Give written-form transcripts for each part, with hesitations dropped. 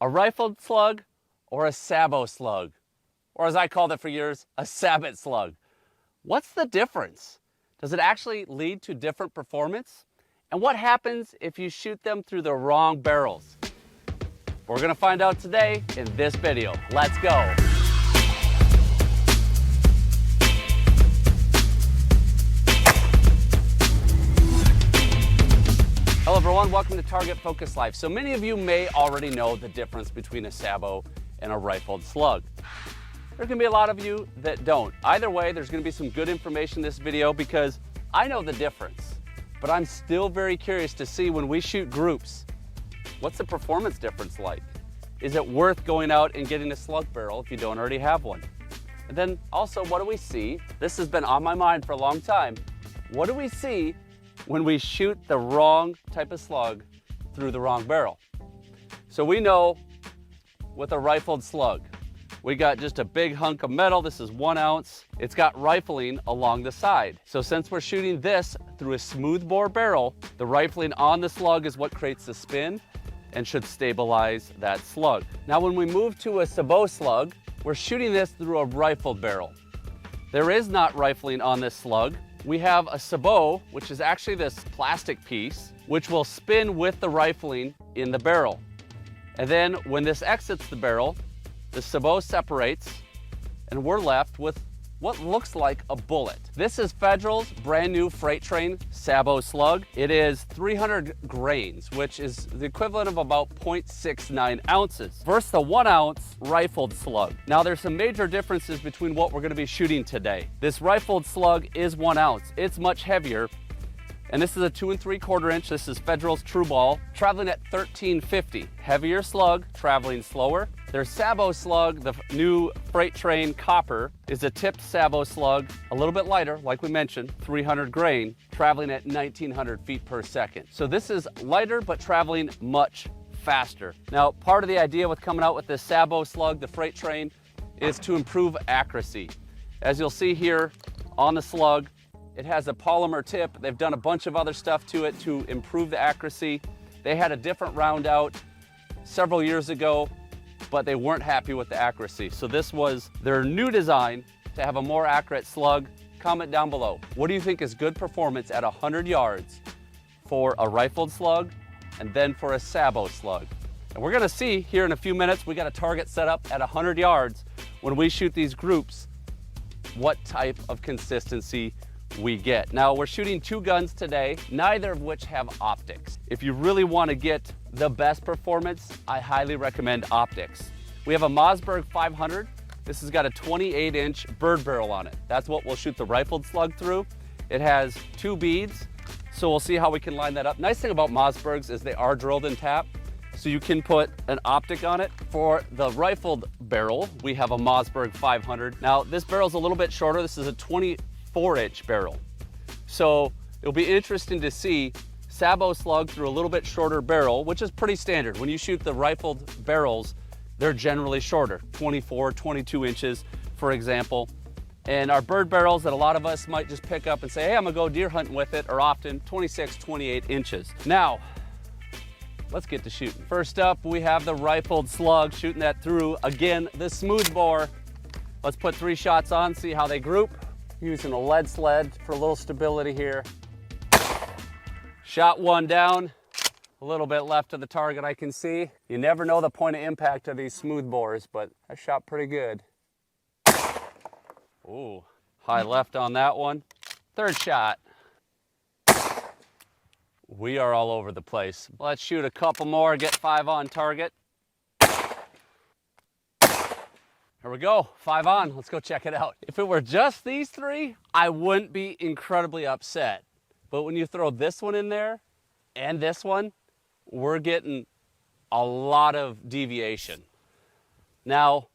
A rifled slug or a Sabot slug? Or as I called it for years, a Sabot slug. What's the difference? Does it actually lead to different performance? And what happens if you shoot them through the wrong barrels? We're gonna find out today in this video. Let's go. Hello everyone, welcome to Target Focus Life. So many of you may already know the difference between a Sabot and a rifled slug. There can be a lot of you that don't. Either way, there's gonna be some good information in this video because I know the difference, but I'm still very curious to see when we shoot groups, what's the performance difference like? Is it worth going out and getting a slug barrel if you don't already have one? And then also, what do we see? This has been on my mind for a long time. What do we see when we shoot the wrong type of slug through the wrong barrel? So we know with a rifled slug, we got just a big hunk of metal. This is 1 ounce. It's got rifling along the side. So since we're shooting this through a smooth bore barrel, the rifling on the slug is what creates the spin and should stabilize that slug. Now when we move to a Sabot slug, we're shooting this through a rifled barrel. There is not rifling on this slug. We have a sabot, which is actually this plastic piece, which will spin with the rifling in the barrel. And then when this exits the barrel, the sabot separates and we're left with what looks like a bullet. This is Federal's brand new freight train Sabot slug. It is 300 grains, which is the equivalent of about 0.69 ounces versus the 1 ounce rifled slug. Now there's some major differences between what we're gonna be shooting today. This rifled slug is 1 ounce. It's much heavier. And this is a 2 3/4 inch. This is Federal's True Ball, traveling at 1350. Heavier slug, traveling slower. Their Sabot slug, the new freight train copper, is a tipped Sabot slug, a little bit lighter, like we mentioned, 300 grain, traveling at 1900 feet per second. So this is lighter, but traveling much faster. Now, part of the idea with coming out with this Sabot slug, the freight train, is to improve accuracy. As you'll see here on the slug, it has a polymer tip. They've done a bunch of other stuff to it to improve the accuracy. They had a different round out several years ago, but they weren't happy with the accuracy. So this was their new design to have a more accurate slug. Comment down below. What do you think is good performance at 100 yards for a rifled slug and then for a Sabot slug? And we're gonna see here in a few minutes, we got a target set up at 100 yards when we shoot these groups, what type of consistency we get. Now we're shooting 2 guns today, neither of which have optics. If you really want to get the best performance, I highly recommend optics. We have a Mossberg 500. This has got a 28-inch bird barrel on it. That's what we'll shoot the rifled slug through. It has 2 beads, so we'll see how we can line that up. Nice thing about Mossbergs is they are drilled and tapped, so you can put an optic on it. For the rifled barrel, we have a Mossberg 500. Now this barrel's a little bit shorter. This is a 24-inch barrel. So it'll be interesting to see Sabot slug through a little bit shorter barrel, which is pretty standard. When you shoot the rifled barrels, they're generally shorter, 24, 22 inches, for example. And our bird barrels that a lot of us might just pick up and say, hey, I'm gonna go deer hunting with it, are often 26, 28 inches. Now, let's get to shooting. First up, we have the rifled slug, shooting that through, again, the smooth bore. Let's put 3 shots on, see how they group. Using a lead sled for a little stability here. Shot 1 down, a little bit left of the target I can see. You never know the point of impact of these smooth bores, but I shot pretty good. Ooh, high left on that one. 3rd shot. We are all over the place. Let's shoot a couple more, get 5 on target. Here we go, 5 on, let's go check it out. If it were just these 3, I wouldn't be incredibly upset. But when you throw this one in there and this one, we're getting a lot of deviation. Now,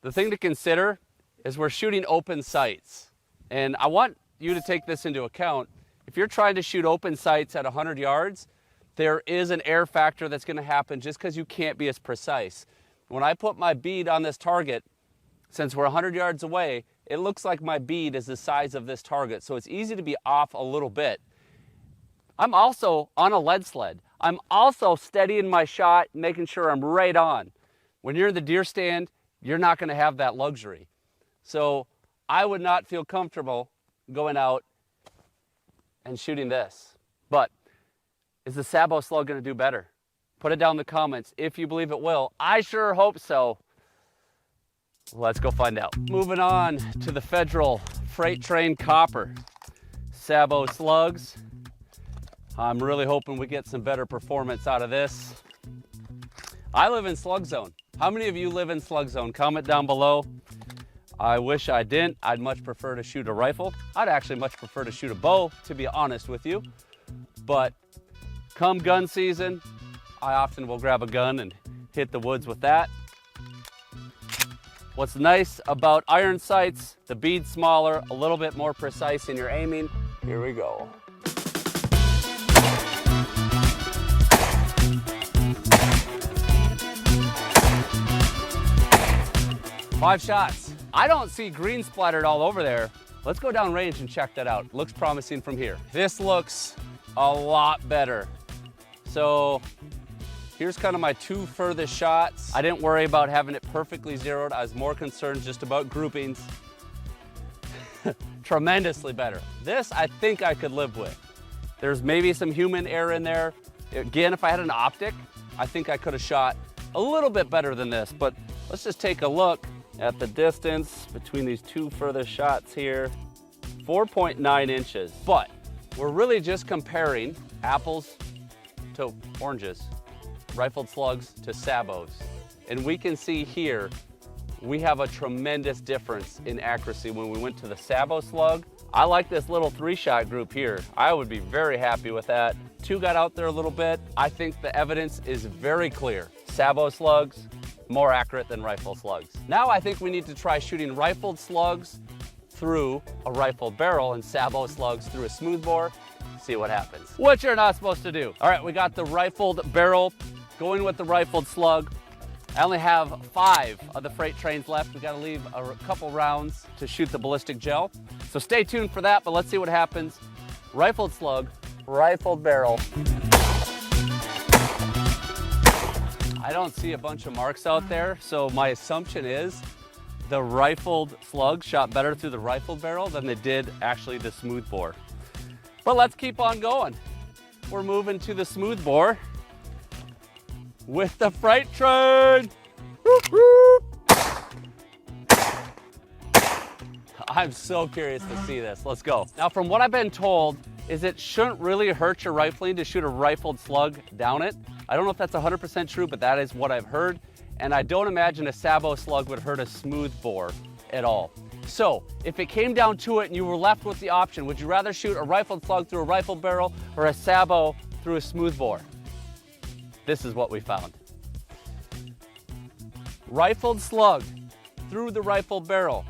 the thing to consider is we're shooting open sights. And I want you to take this into account. If you're trying to shoot open sights at 100 yards, there is an air factor that's gonna happen just because you can't be as precise. When I put my bead on this target, since we're 100 yards away, it looks like my bead is the size of this target, so it's easy to be off a little bit. I'm also on a lead sled. I'm also steadying my shot, making sure I'm right on. When you're in the deer stand, you're not going to have that luxury. So I would not feel comfortable going out and shooting this. But is the Sabot Slug going to do better? Put it down in the comments if you believe it will. I sure hope so. Let's go find out. Moving on to the Federal Freight Train Copper. Sabot Slugs. I'm really hoping we get some better performance out of this. I live in Slug Zone. How many of you live in Slug Zone? Comment down below. I wish I didn't. I'd much prefer to shoot a rifle. I'd actually much prefer to shoot a bow, to be honest with you. But come gun season, I often will grab a gun and hit the woods with that. What's nice about iron sights, the bead's smaller, a little bit more precise in your aiming. Here we go. Five shots. I don't see green splattered all over there. Let's go down range and check that out. Looks promising from here. This looks a lot better. So here's kind of my two furthest shots. I didn't worry about having it perfectly zeroed. I was more concerned just about groupings. Tremendously better. This I think I could live with. There's maybe some human error in there. Again, if I had an optic, I think I could have shot a little bit better than this, but let's just take a look at the distance between these two furthest shots here. 4.9 inches, but we're really just comparing apples to oranges, Rifled Slugs to Sabots. And we can see here, we have a tremendous difference in accuracy when we went to the Sabot Slug. I like this little 3-shot group here. I would be very happy with that. 2 got out there a little bit. I think the evidence is very clear. Sabot Slugs, more accurate than Rifled Slugs. Now I think we need to try shooting Rifled Slugs through a rifled barrel and Sabot Slugs through a smoothbore. See what happens. What you're not supposed to do. All right, we got the rifled barrel going with the Rifled Slug. I only have 5 of the freight trains left. We got to leave a couple rounds to shoot the ballistic gel. So stay tuned for that, but let's see what happens. Rifled Slug, rifled barrel. I don't see a bunch of marks out there, so my assumption is the Rifled Slug shot better through the rifled barrel than they did actually the smoothbore. But let's keep on going. We're moving to the smoothbore with the freight train. Whoop, whoop. I'm so curious to see this. Let's go. Now, from what I've been told, is it shouldn't really hurt your rifling to shoot a Rifled Slug down it. I don't know if that's 100% true, but that is what I've heard. And I don't imagine a Sabot Slug would hurt a smoothbore at all. So if it came down to it and you were left with the option, would you rather shoot a Rifled Slug through a rifled barrel or a Sabot through a smoothbore? This is what we found. Rifled Slug through the rifled barrel.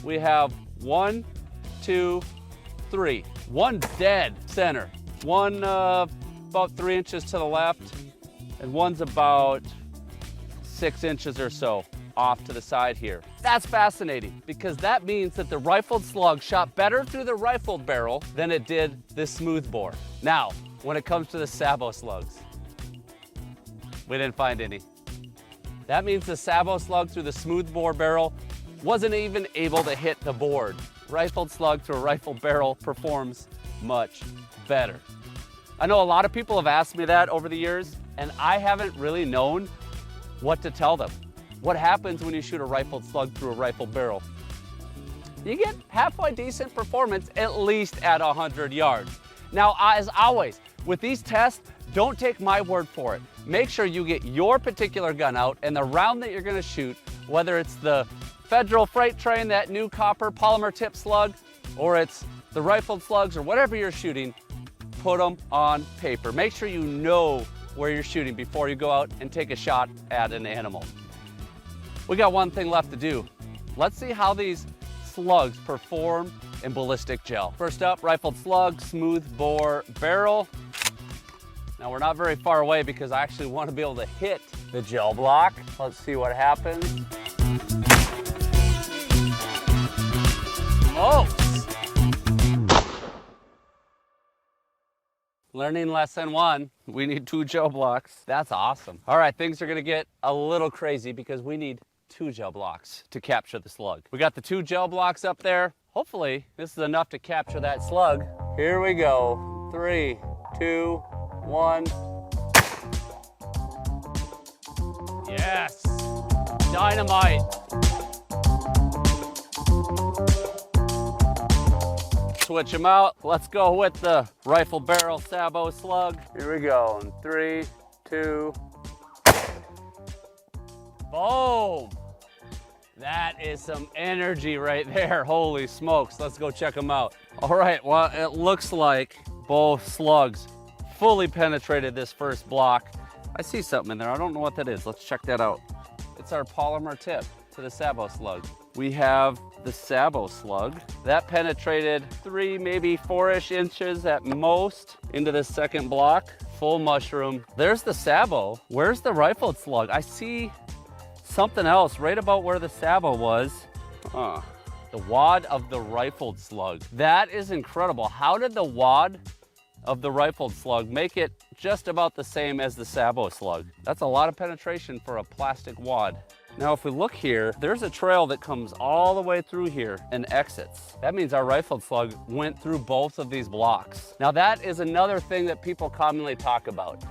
We have 1, 2, 3. 1 dead center. 1 about 3 inches to the left, and 1's about 6 inches or so off to the side here. That's fascinating because that means that the Rifled Slug shot better through the rifled barrel than it did the smoothbore. Now, when it comes to the Sabot Slugs, we didn't find any. That means the Sabot Slug through the smoothbore barrel wasn't even able to hit the board. Rifled Slug through a rifled barrel performs much better. I know a lot of people have asked me that over the years, and I haven't really known what to tell them. What happens when you shoot a Rifled Slug through a rifled barrel? You get halfway decent performance, at least at 100 yards. Now, as always, with these tests, don't take my word for it. Make sure you get your particular gun out and the round that you're gonna shoot, whether it's the Federal Freight Train, that new copper polymer tip slug, or it's the Rifled Slugs or whatever you're shooting, put them on paper. Make sure you know where you're shooting before you go out and take a shot at an animal. We got one thing left to do. Let's see how these slugs perform in ballistic gel. First up, Rifled Slug, smooth bore barrel. Now we're not very far away because I actually want to be able to hit the gel block. Let's see what happens. Smokes! Learning lesson 1, we need 2 gel blocks. That's awesome. All right, things are gonna get a little crazy because we need 2 gel blocks to capture the slug. We got the 2 gel blocks up there. Hopefully, this is enough to capture that slug. Here we go. 3, 2, 1. Yes, dynamite. Switch them out. Let's go with the rifle barrel Sabot Slug. Here we go. 3, 2. Boom. That is some energy right there. Holy smokes. Let's go check them out. All right, well, it looks like both slugs fully penetrated this first block. I see something in there. I don't know what that is. Let's check that out. It's our polymer tip to the Sabot Slug. We have the Sabot Slug. That penetrated 3, maybe 4-ish inches at most into this second block. Full mushroom. There's the Sabot. Where's the Rifled Slug? I see something else right about where the Sabot was. The wad of the Rifled Slug. That is incredible. How did the wad of the Rifled Slug make it just about the same as the Sabot Slug? That's a lot of penetration for a plastic wad. Now, if we look here, there's a trail that comes all the way through here and exits. That means our Rifled Slug went through both of these blocks. Now, that is another thing that people commonly talk about.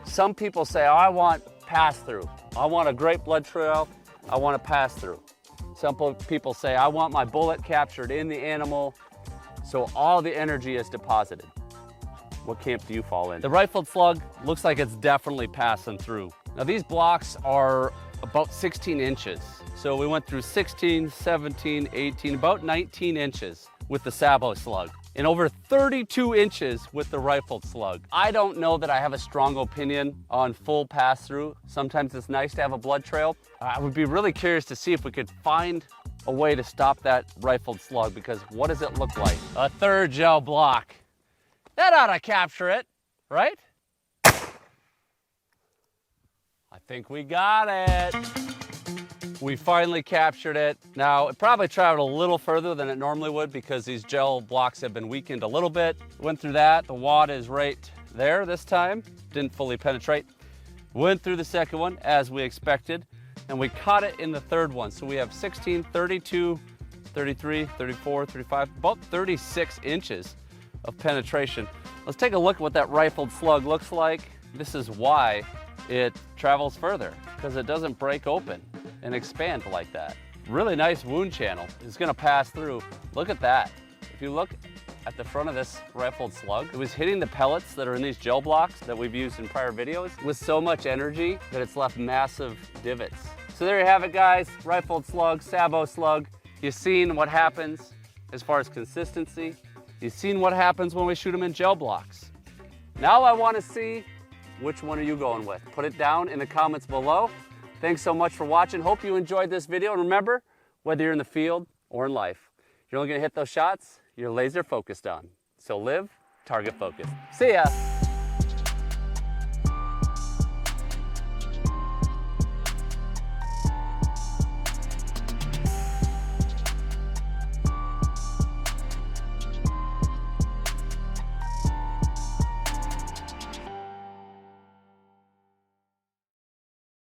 Some people say, oh, I want pass-through. I want a great blood trail. I want a pass-through. Some people say, I want my bullet captured in the animal so all the energy is deposited. What camp do you fall in? The Rifled Slug looks like it's definitely passing through. Now, these blocks are about 16 inches. So we went through 16, 17, 18, about 19 inches with the Sabot Slug, and over 32 inches with the Rifled Slug. I don't know that I have a strong opinion on full pass-through. Sometimes it's nice to have a blood trail. I would be really curious to see if we could find a way to stop that Rifled Slug, because what does it look like? A third gel block. That ought to capture it, right? I think we got it. We finally captured it. Now, it probably traveled a little further than it normally would because these gel blocks have been weakened a little bit. Went through that. The wad is right there this time. Didn't fully penetrate. Went through the second one as we expected, and we caught it in the third one. So we have 16, 32, 33, 34, 35, about 36 inches of penetration. Let's take a look at what that Rifled Slug looks like. This is why it travels further, because it doesn't break open and expand like that. Really nice wound channel. It's gonna pass through. Look at that. If you look at the front of this Rifled Slug, it was hitting the pellets that are in these gel blocks that we've used in prior videos with so much energy that it's left massive divots. So there you have it, guys. Rifled Slug, Sabot Slug. You've seen what happens as far as consistency. You've seen what happens when we shoot them in gel blocks. Now I wanna see, which one are you going with? Put it down in the comments below. Thanks so much for watching. Hope you enjoyed this video. And remember, whether you're in the field or in life, you're only gonna hit those shots you're laser focused on. So live target focused. See ya.